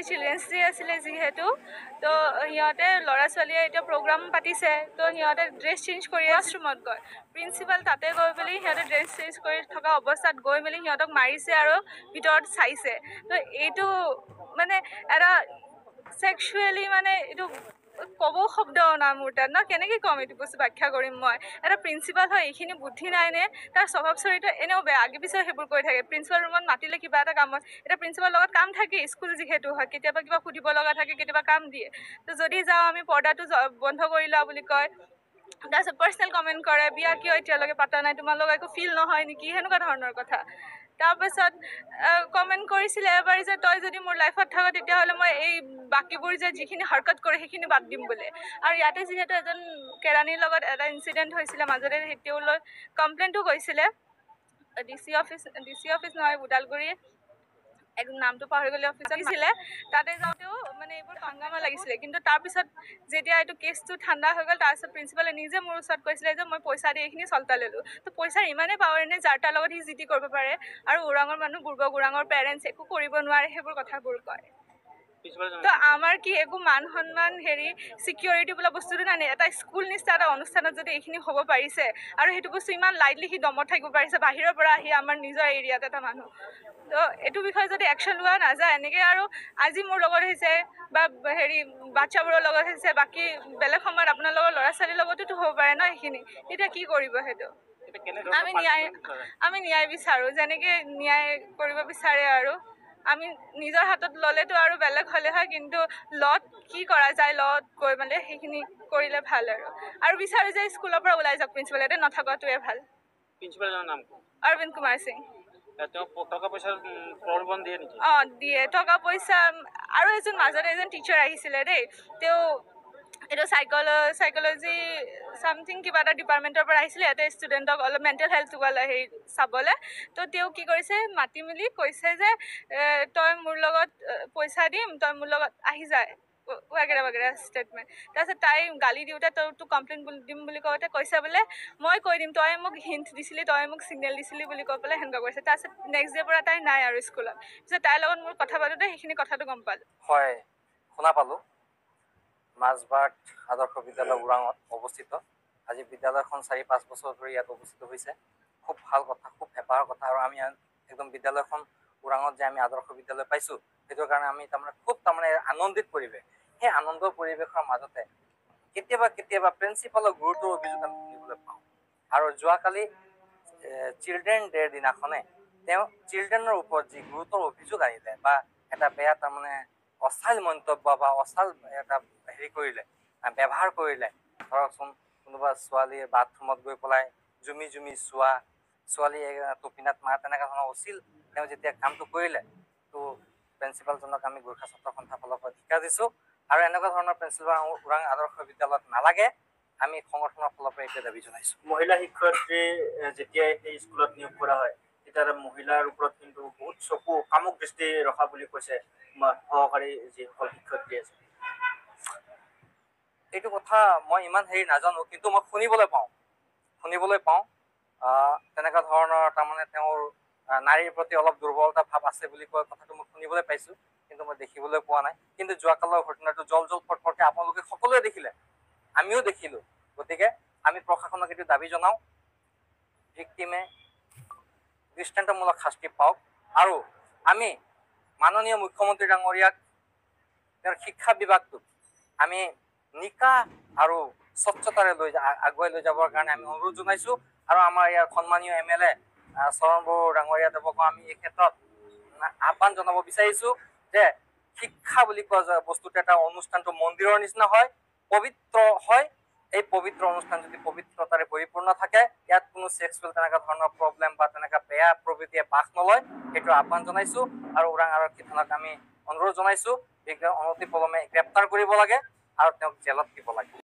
children's day আছিলে যিহেতু তো সিহঁতে ল'ৰা ছোৱালীয়ে এতিয়া প্ৰগ্ৰাম পাতিছে তো সিহঁতে ড্ৰেছ চেঞ্জ কৰি ৱাছৰুমত গৈ প্ৰিন্সিপাল তাতে গৈ মেলি সিহঁতে ড্ৰেছ চেঞ্জ কৰি থকা অৱস্থাত গৈ মেলি সিহঁতক মাৰিছে আৰু ভিতৰত চাইছে তো এইটো মানে এটা ছেক্সুৱেলি মানে এইটো ক'ব শব্দ নাই মোৰ তাত ন কেনেকৈ ক'ম এইটো বস্তু ব্যাখ্যা কৰিম মই এটা প্ৰিন্সিপাল হয় এইখিনি বুদ্ধি নাইনে তাৰ স্বভাৱ চৰিত্ৰ এনেও বেয়া আগে পিছে সেইবোৰ কৰি থাকে প্ৰিন্সিপাল ৰুমত মাতিলে কিবা এটা কামত এতিয়া প্ৰিন্সিপালৰ লগত কাম থাকে স্কুল যিহেতু হয় কেতিয়াবা কিবা সুধিব লগা থাকে কেতিয়াবা কাম দিয়ে তো যদি যাওঁ আমি পৰ্দাটো বন্ধ কৰি লোৱা বুলি কয় তাৰপিছত পাৰ্চনেল কমেণ্ট কৰে বিয়া কিয় এতিয়ালৈকে পাতা নাই তোমালোকৰ একো ফিল নহয় নেকি সেনেকুৱা ধৰণৰ কথা তাৰপাছত কমেণ্ট কৰিছিলে এবাৰ যে তই যদি মোৰ লাইফত থাক তেতিয়াহ'লে মই এই বাকীবোৰ যে যিখিনি হৰকত কৰে সেইখিনি বাদ দিম বুলি আৰু ইয়াতে যিহেতু এজন কেৰাণীৰ লগত এটা ইনচিডেণ্ট হৈছিলে মাজতে তেওঁলৈ কমপ্লেইনটো কৰিছিলে ডি চি অফিচ নহয় ওদালগুৰি নামটো পাহৰি গ'লে অফিচত দিছিলে তাতে যাওঁতেও মানে এইবোৰ হাংগামা লাগিছিলে কিন্তু তাৰপিছত যেতিয়া এইটো কেছটো ঠাণ্ডা হৈ গ'ল তাৰপিছত প্ৰিন্সিপালে নিজে মোৰ ওচৰত কৈছিলে যে মই পইচা দি এইখিনি চল্টা ল'লোঁ তো পইচাৰ ইমানেই পাৱাৰ নে যাৰ তাৰ লগত সি যি টি কৰিব পাৰে আৰু ওৰাঙৰ মানুহ বুৰ্বক ওৰাঙৰ পেৰেণ্টছ একো কৰিব নোৱাৰে সেইবোৰ কথাবোৰ কয় তো আমাৰ কি একো মান সন্মান হেৰি ছিকিউৰিটি বোলা বস্তুটো নাই এটা স্কুল নিচিনা এটা অনুষ্ঠানত যদি এইখিনি হ'ব পাৰিছে আৰু সেইটো বস্তু ইমান লাইটলি সি দমত থাকিব পাৰিছে বাহিৰৰ পৰা আহি আমাৰ নিজৰ এৰিয়াত এটা মানুহ তো এইটো বিষয়ে যদি একশ্যন লোৱা নাযায় এনেকৈ আৰু আজি মোৰ লগত হৈছে বা হেৰি বাচ্চাবোৰৰ লগত হৈছে বাকী বেলেগ সময়ত আপোনালোকৰ ল'ৰা ছোৱালীৰ লগতোতো হ'ব পাৰে ন সেইখিনি তেতিয়া কি কৰিব সেইটো আমি ন্যায় বিচাৰোঁ যেনেকৈ ন্যায় কৰিব বিচাৰে আৰু আমি নিজৰ হাতত ল'লেতো আৰু বেলেগ হ'লে হয় কিন্তু ল'ত কি কৰা যায় ল'ত গৈ মানে সেইখিনি কৰিলে ভাল আৰু বিচাৰোঁ যে স্কুলৰ পৰা ওলাই যাওক প্ৰিন্সিপাল ইয়াতে নথকাটোৱে ভাল প্ৰিন্সিপালৰ নাম অৰবিন্দ কুমাৰ সিং টকা পইচাৰ প্ৰলোভন দিয়ে নেকি দিয়ে টকা পইচা আৰু এজন মাজতে এজন টিচাৰ আহিছিলে দেই তেওঁ এইটো চাইক'লজি চামথিং কিবা এটা ডিপাৰ্টমেণ্টৰ পৰা আহিছিলে ইয়াতে ষ্টুডেণ্টক অলপ মেণ্টেল হেল্থটো হেৰি চাবলৈ তো তেওঁ কি কৰিছে মাতি মেলি কৈছে যে তই মোৰ লগত পইচা দিম তই মোৰ লগত আহি যায় ৱাগেৰা ষ্টেটমেণ্ট তাৰপিছত তাই গালি দিওঁতে তোক কমপ্লেইন দিম বুলি কওঁতে কৈছে বোলে মই কৈ দিম তই মোক হিণ্ট দিছিলি তই মোক ছিগনেল দিছিলি বুলি কৈ পেলাই সেনেকুৱা কৰিছে তাৰপিছত নেক্সট ডে'ৰ পৰা তাই নাই আৰু স্কুলত পিছত তাইৰ লগত মোৰ কথা পাতোঁতে সেইখিনি কথাটো গম পালোঁ হয় শুনা পালোঁ মাজবাট আদৰ্শ বিদ্যালয় ওৰাঙত অৱস্থিত আজি বিদ্যালয়খন 4-5 বছৰ ধৰি ইয়াত অৱস্থিত হৈছে খুব ভাল কথা খুব হেঁপাহৰ কথা আৰু আমি একদম বিদ্যালয়খন ওৰাঙত যে আমি আদৰ্শ বিদ্যালয় পাইছোঁ সেইটোৰ কাৰণে আমি খুব আনন্দিত পৰিৱেশ সেই আনন্দৰ পৰিৱেশৰ মাজতে কেতিয়াবা প্ৰিন্সিপালৰ গুৰুতৰ অভিযোগ আমি শুনিবলৈ পাওঁ আৰু যোৱাকালি চিলড্ৰেন ডেৰ দিনাখনে তেওঁ চিলড্ৰেনৰ ওপৰত যি গুৰুতৰ অভিযোগ আনিলে বা এটা বেয়া অশ্লীল মন্তব্য বা অশ্লীল এটা হেৰি কৰিলে ব্যৱহাৰ কৰিলে ধৰকচোন কোনোবা ছোৱালীয়ে বাথৰুমত গৈ পেলাই জুমি চোৱা ছোৱালীয়ে টপিনাত মাৰা তেনেকুৱা ধৰণৰ অশ্লীল তেওঁ যেতিয়া কামটো কৰিলে তো প্ৰিন্সিপালজনক আমি গোৰ্খা ছাত্ৰ সন্থাৰ ফালৰ পৰা ধিক্কাৰ দিছোঁ আৰু এনেকুৱা ধৰণৰ প্ৰিন্সিপাল ওৰাং আদৰ্শ বিদ্যালয়ত নালাগে আমি সংগঠনৰ ফালৰ পৰা এতিয়া দাবী জনাইছোঁ মহিলা শিক্ষয়িত্ৰী যেতিয়াই সেই স্কুলত নিয়োগ কৰা হয় তেতিয়া মহিলাৰ ওপৰত কিন্তু বহুত চকু কামুক দৃষ্টি ৰখা বুলি কৈছে সহকাৰী যিসকল শিক্ষয়িত্ৰী আছে এইটো কথা মই ইমান নাজানো কিন্তু মই শুনিবলৈ পাওঁ তেনেকুৱা ধৰণৰ তেওঁৰ নাৰীৰ প্ৰতি অলপ দুৰ্বলতা ভাৱ আছে বুলি কোৱা কথাটো মই শুনিবলৈ পাইছোঁ কিন্তু মই দেখিবলৈ পোৱা নাই কিন্তু যোৱাকালৰ ঘটনাটো জল ফটফটকে আপোনালোকে সকলোৱে দেখিলে আমিও দেখিলোঁ গতিকে আমি প্ৰশাসনক এইটো দাবী জনাওঁ ভিক্টিমে দৃষ্টান্তমূলক শাস্তি পাওক আৰু আমি মাননীয় মুখ্যমন্ত্ৰী ডাঙৰীয়াক তেওঁৰ শিক্ষা বিভাগটোক আমি নিকা আৰু স্বচ্ছতাৰে আগুৱাই লৈ যাবৰ কাৰণে আমি অনুৰোধ জনাইছোঁ আৰু আমাৰ ইয়াৰ সন্মানীয় MLA চৰণ বড়ো ডাঙৰীয়া দেৱকো আমি এই ক্ষেত্ৰত আহ্বান জনাব বিচাৰিছোঁ যে শিক্ষা বুলি কোৱা বস্তুটো এটা অনুষ্ঠানটো মন্দিৰৰ নিচিনা হয় পবিত্ৰ হয় এই পবিত্ৰ অনুষ্ঠান যদি পবিত্ৰতাৰে পৰিপূৰ্ণ থাকে ইয়াত কোনো ছেক্সুৱেল তেনেকুৱা ধৰণৰ প্ৰব্লেম বা তেনেকুৱা বেয়া প্ৰবৃত্তিয়ে বাস নলয় সেইটো আহ্বান জনাইছোঁ আৰু ওৰাং আৰক্ষী থানাক আমি অনুৰোধ জনাইছোঁ অনতি পলমে গ্ৰেপ্তাৰ কৰিব লাগে আৰু তেওঁক জেলত দিব লাগে